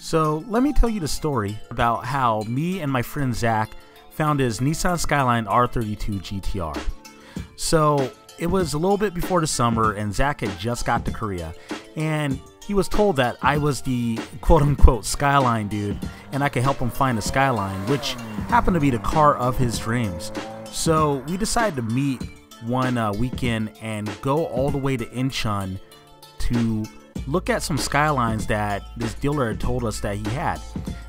So let me tell you the story about how me and my friend Zach found his Nissan Skyline R32 GTR. So it was a little bit before the summer and Zach had just got to Korea, and he was told that I was the quote-unquote Skyline dude and I could help him find the Skyline, which happened to be the car of his dreams. So we decided to meet one weekend and go all the way to Incheon to look at some Skylines that this dealer had told us that he had.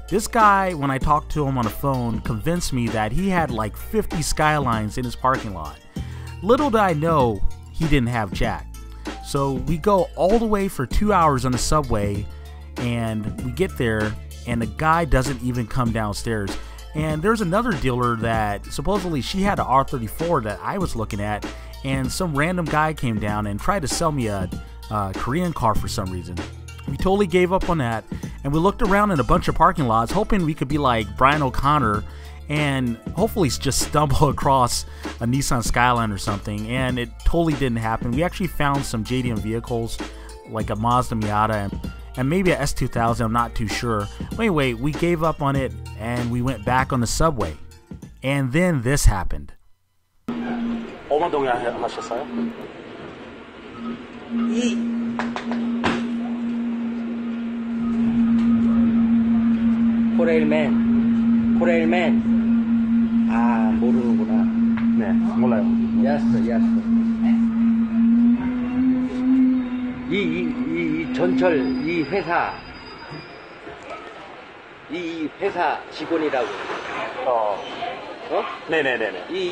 This guy, when I talked to him on the phone, convinced me that he had like 50 Skylines in his parking lot. Little did I know he didn't have jack. So we go all the way for 2 hours on the subway, and we get there and the guy doesn't even come downstairs. And there's another dealer that supposedly she had an R34 that I was looking at, and some random guy came down and tried to sell me a Korean car for some reason. We totally gave up on that, and we looked around in a bunch of parking lots hoping we could be like Brian O'Connor and hopefully just stumble across a Nissan Skyline or something, and it totally didn't happen. We actually found some JDM vehicles like a Mazda Miata and maybe a S2000, I'm not too sure. But anyway, we gave up on it and we went back on the subway, and then this happened. 얼마 동안 하셨어요? 코레일맨. 아, 모르는구나. 네, 몰라요. 야스. 이 전철, 이 회사 직원이라고. 네네네네. 이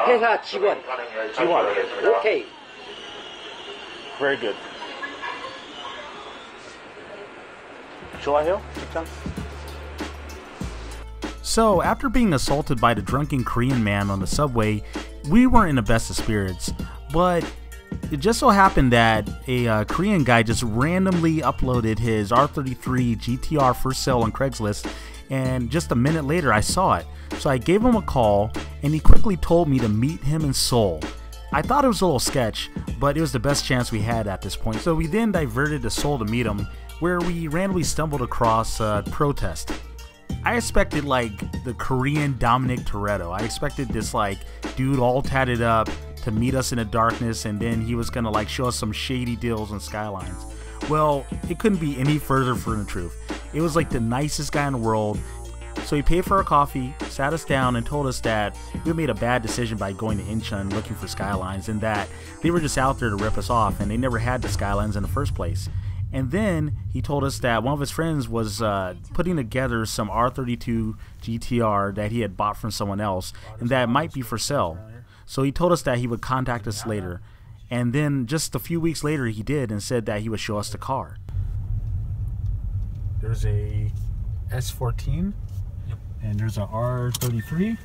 회사 직원. 오케이. Very good. 좋아해요? 직장? So after being assaulted by the drunken Korean man on the subway, we weren't in the best of spirits, but it just so happened that a Korean guy just randomly uploaded his R33 GTR for sale on Craigslist, and just a minute later I saw it. So I gave him a call and he quickly told me to meet him in Seoul. I thought it was a little sketch, but it was the best chance we had at this point. So we then diverted to Seoul to meet him, where we randomly stumbled across a protest. I expected like the Korean Dominic Toretto. I expected this like dude all tatted up to meet us in the darkness, and then he was gonna like show us some shady deals on Skylines. Well, it couldn't be any further from the truth. It was like the nicest guy in the world. So he paid for our coffee, sat us down, and told us that we made a bad decision by going to Incheon looking for Skylines, and that they were just out there to rip us off and they never had the Skylines in the first place. And then he told us that one of his friends was putting together some R32 GTR that he had bought from someone else, and that might be for sale. So he told us that he would contact us later. And then just a few weeks later he did, and said that he would show us the car. There's a S14, and there's a R33.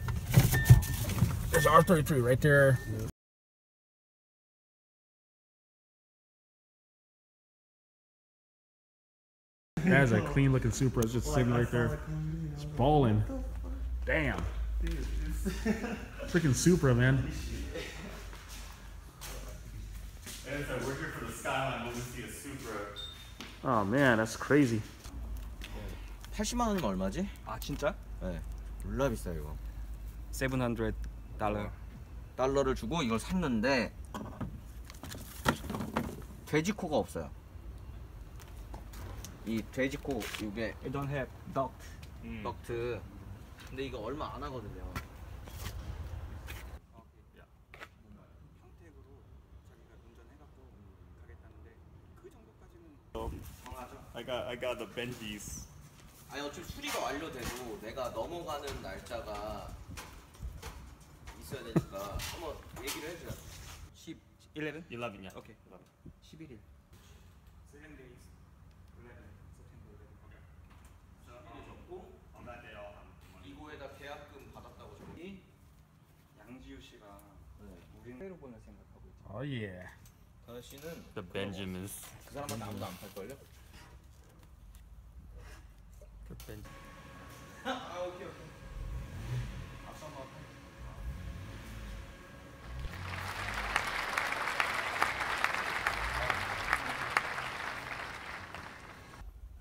There's an R33 right there. That is a clean looking Supra. It's just sitting right there. It's balling. Damn. Freaking Supra, man. We're here for the Skyline, but we see a Supra. Oh man, that's crazy. 80만 원이면 얼마지? 아 진짜? 네. 졸라 비싸 이거. $700. 달러를 주고 이걸 샀는데 돼지코가 없어요. 이 돼지코 이게 It don't have duct. 덕트. 근데 이거 얼마 안 하거든요. I got the Benjis. 아니 어차피 수리가 완료돼도 내가 넘어가는 날짜가 있어야 되니까 한번 얘기를 해주자. 11? 11, yeah. Okay. 11일. 7 days. 11 September. Okay. 적고 On that day I'll have money. 이거에다 계약금 받았다고 적고. 양지우 씨가 우리는 새로 보낼 생각하고 있죠. Oh yeah. 다은 씨는 The Benjamins. 그 사람한테 아무도 안 팔걸요? The Benjamins. 아 오케이.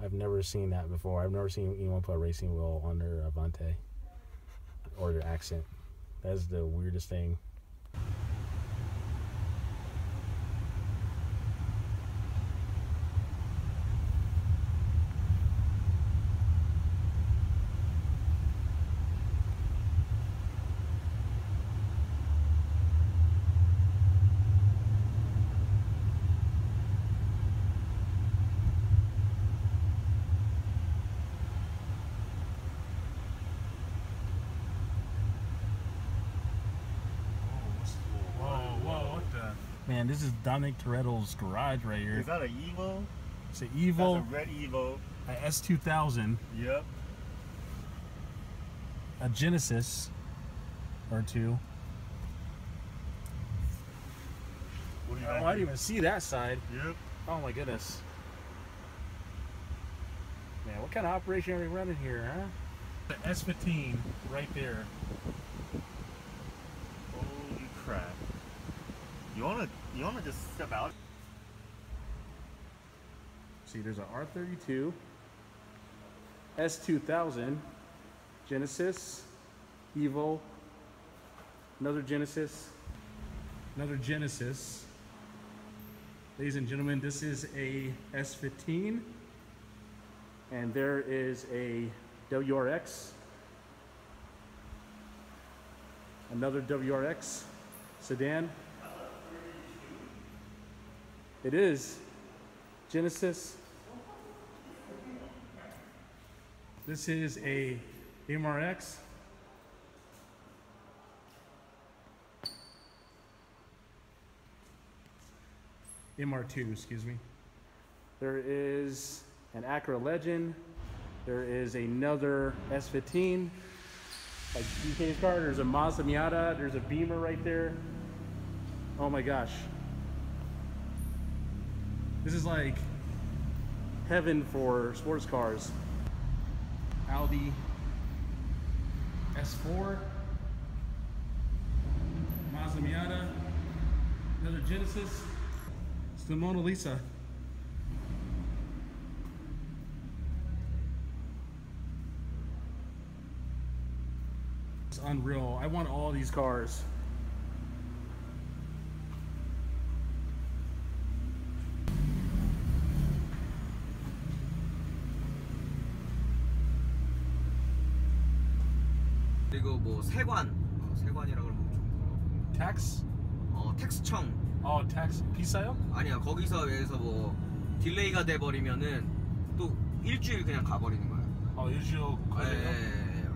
I've never seen that before. I've never seen anyone put a racing wheel on their Avante or their Accent. That's the weirdest thing. Man, this is Dominic Toretto's garage right here. Is that an Evo? It's an Evo. That's a red Evo. A S2000. Yep. A Genesis or two. What do you Oh, got I didn't even see that side. Yep. Oh my goodness. Man, what kind of operation are we running here, huh? The S15 right there. Holy crap. You wanna just step out? See, there's an R32, S2000, Genesis, Evo, another Genesis, another Genesis. Ladies and gentlemen, this is a S15, and there is a WRX, another WRX sedan. It is Genesis. This is a MRX. MR2, excuse me. There is an Acura Legend. There is another S15. Like DK's car, there's a Mazda Miata. There's a Beamer right there. Oh my gosh. This is like heaven for sports cars. Audi S4, Mazda Miata, another Genesis. It's the Mona Lisa. It's unreal. I want all these cars. 그리고 뭐 세관, 세관이라고 그러면 좀 Tax? 텍스청. tax 비싸요? 아니야, 거기서 여기서 뭐 딜레이가 돼 버리면은 또 일주일 그냥 가버리는 거야. 일주일 걸려요? 예.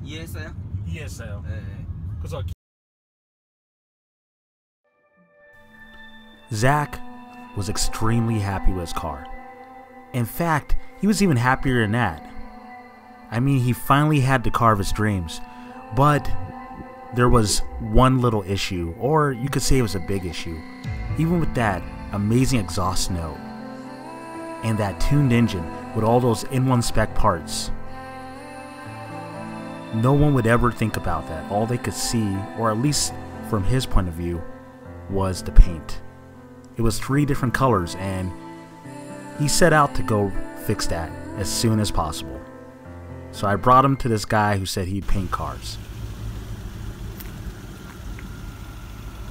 이해했어요? 이해했어요. 예. 그래서 Zach was extremely happy with his car. In fact, he was even happier than that. I mean, he finally had the car of his dreams, but there was one little issue, or you could say it was a big issue. Even with that amazing exhaust note and that tuned engine with all those in-one spec parts, no one would ever think about that. All they could see, or at least from his point of view, was the paint. It was 3 different colors, and he set out to go fix that as soon as possible. So I brought him to this guy who said he'd paint cars.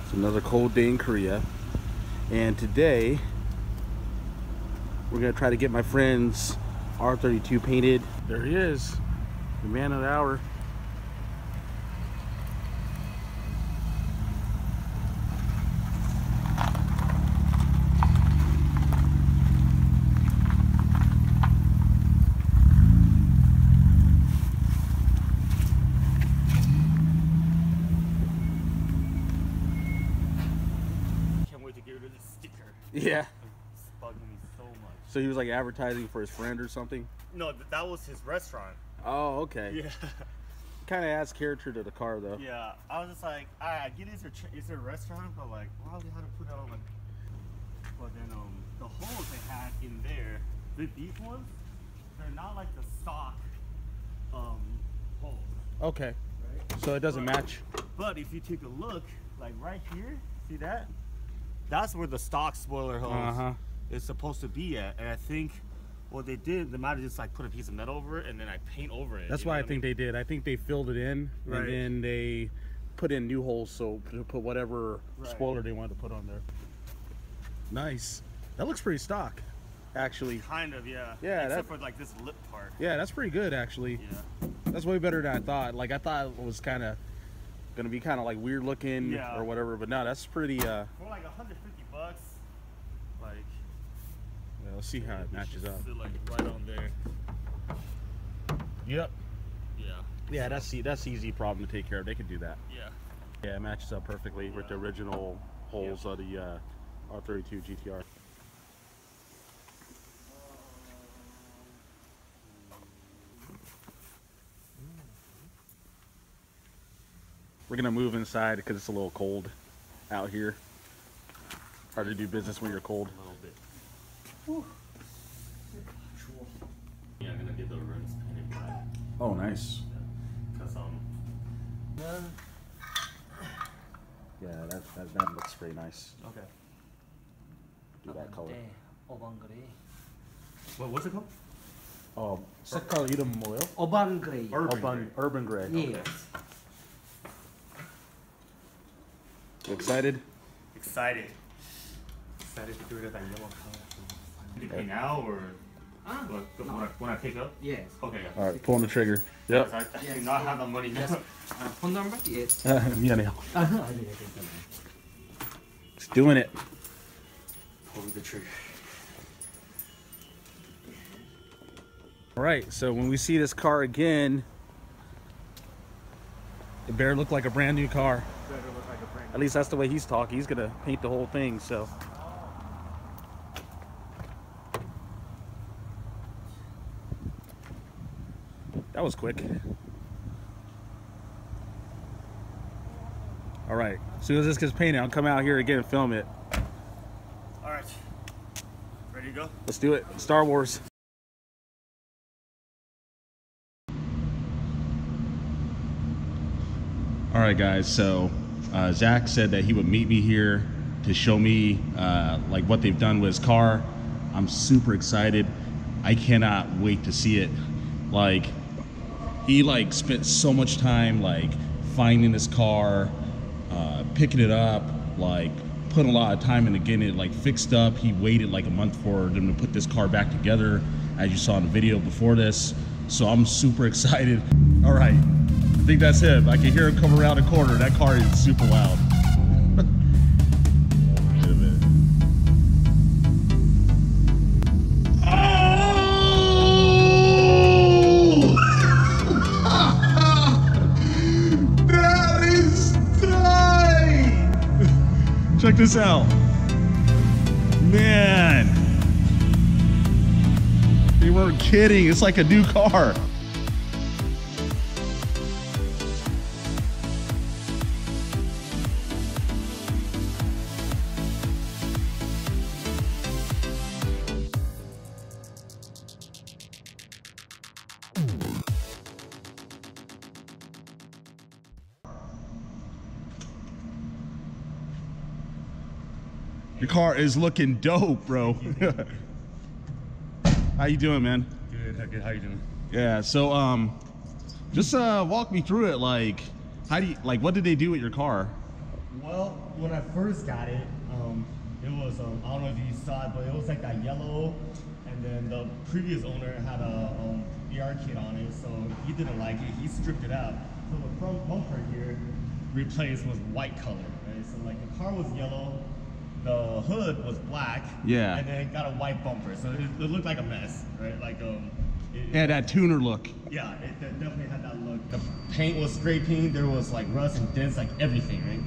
It's another cold day in Korea, and today we're gonna try to get my friend's R32 painted. There he is, the man of the hour. Yeah. It's bugging me so much. So he was like advertising for his friend or something? No, that was his restaurant. Oh, okay. Yeah. Kind of adds character to the car, though. Yeah. I was just like, I get it's a restaurant, but like, why they had to put it on like. But then the holes they had in there, the deep ones, they're not like the stock holes. Okay. Right? So it doesn't match. But if you take a look, like right here, see that? That's where the stock spoiler hose it's supposed to be at. And I think what they did, they might have just like put a piece of metal over it and then I paint over it. That's what I think they did. I think they filled it in, Right. and then they put in new holes so to put whatever spoiler they wanted to put on there. Nice. That looks pretty stock, actually. Kind of, yeah. Yeah, except for like this lip part. Yeah, that's pretty good, actually. Yeah. That's way better than I thought. Like, I thought it was kind of gonna be kind of like weird looking or whatever, but no, that's pretty. For like $150, like. Yeah, let's see how it matches up. Sit, like right on there. Yep. Yeah. Yeah, that's easy problem to take care of. They can do that. Yeah. Yeah, it matches up perfectly with the original holes of the R32 GTR. We're gonna move inside because it's a little cold out here. Hard to do business when you're cold. A little bit. Whew. Yeah, I'm gonna get the rims painted black. Oh, nice. Cause Yeah, that looks pretty nice. okay. Do that color. What's it called? 색깔 이름 뭐예요? 어반 그레이. Urban Gray. Yes. You excited? Excited to do it as a yellow color. Did you pay now or when I pick up? Yes. Okay. Yeah. All right, pulling the trigger. Yep. I do not have the money now. Phone number? Yes. 미안해요. 아니요, It's doing it. Pulling the trigger. All right, so when we see this car again, it better look like a brand new car. At least that's the way he's talking. He's gonna paint the whole thing, so. That was quick. All right, as soon as this gets painted, I'll come out here again and film it. All right. Ready to go? Let's do it. Star Wars. All right, guys, so Zach said that he would meet me here to show me like what they've done with his car. I'm super excited. I cannot wait to see it. Like, he like spent so much time like finding this car, picking it up, like putting a lot of time into getting it like fixed up. He waited like a month for them to put this car back together, as you saw in the video before this. So I'm super excited. All right. I think that's him. I can hear him come around a corner. That car is super loud. Wait a minute. Oh! That is tight! Check this out. Man. They weren't kidding. It's like a new car. Your car is looking dope, bro. How you doing, man? Good. How you doing? Yeah. So, just walk me through it. Like, what did they do with your car? Well, when I first got it, it was I don't know if you saw it, but it was like that yellow, and then the previous owner had a ER kit on it, so he didn't like it. He stripped it out. So the front bumper here replaced was white color, right? So like the car was yellow. The hood was black, Yeah. and then it got a white bumper, so it looked like a mess, right? Like Yeah, that tuner look. yeah, it definitely had that look. The paint was scraping, there was like rust and dents, like everything, right?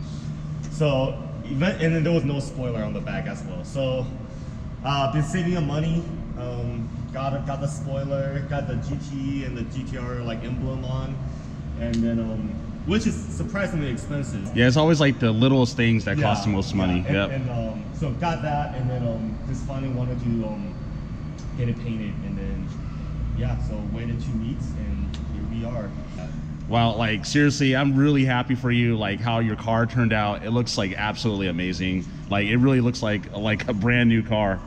So, and then there was no spoiler on the back as well. So, been saving up money. Got the spoiler, got the GT and the GTR like emblem on, and then which is surprisingly expensive. Yeah, it's always like the littlest things that cost the most money. Yeah. Yep. And so got that, and then just finally wanted to get it painted, and then yeah, so waited 2 weeks, and here we are. Wow, like seriously, I'm really happy for you. Like how your car turned out. It looks like absolutely amazing. Like it really looks like a brand new car.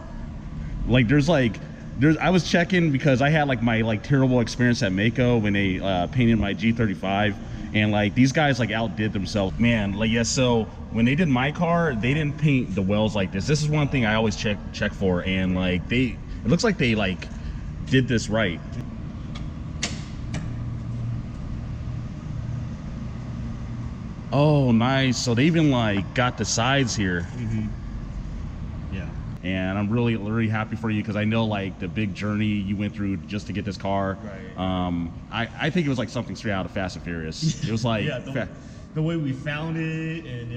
Like there's I was checking because I had like my terrible experience at Mako when they painted my G35, and like these guys like outdid themselves, man. Like yeah, so when they did my car, they didn't paint the wells like this. This is one thing I always check for, and like it looks like they like did this right. Oh nice. So they even like got the sides here. Yeah. And I'm really happy for you, because I know like the big journey you went through just to get this car. Right. I think it was like something straight out of Fast and Furious. It was like yeah, the way we found it, and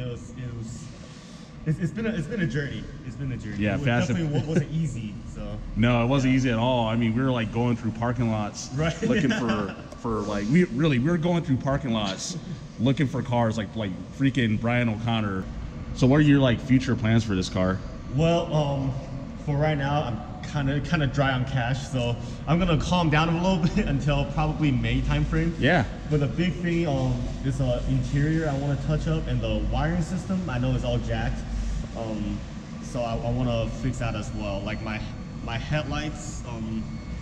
it's been a journey. It's been a journey. Yeah, it definitely wasn't easy. So no, it wasn't easy at all. I mean, we were like going through parking lots, right, looking for like we were going through parking lots looking for cars like freaking Brian O'Connor. So what are your like future plans for this car? Well, for right now, I'm kind of dry on cash, so I'm gonna calm down a little bit until probably May timeframe. Yeah. But the big thing is interior I want to touch up, and the wiring system I know is all jacked. So I want to fix that as well. Like my headlights,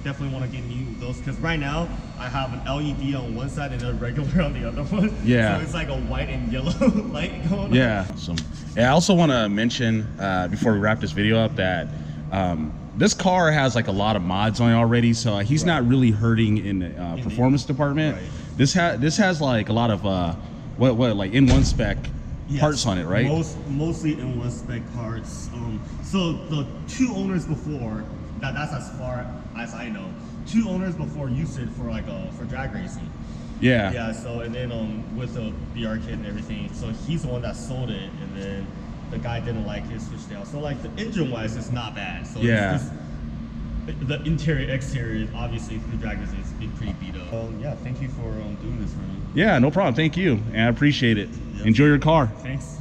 definitely want to get new those, because right now I have an LED on one side and a regular on the other one. Yeah. So it's like a white and yellow light going on. Yeah. Awesome. Yeah, I also want to mention before we wrap this video up that this car has like a lot of mods on it already, so he's not really hurting in the performance department. Right. This has like a lot of what like in-one spec parts on it, right? Mostly in-one spec parts. So the two owners before, that's as far as I know. Two owners before used it for for drag racing. Yeah. Yeah. So and then with the BR kit and everything, so he's the one that sold it, and then the guy didn't like it, switched out. So like the engine wise, it's not bad. So yeah. It's just, the interior, exterior, obviously through drag racing, it's been pretty beat up. Yeah. Thank you for doing this for me. Yeah. No problem. Thank you, and I appreciate it. Yep. Enjoy your car. Thanks.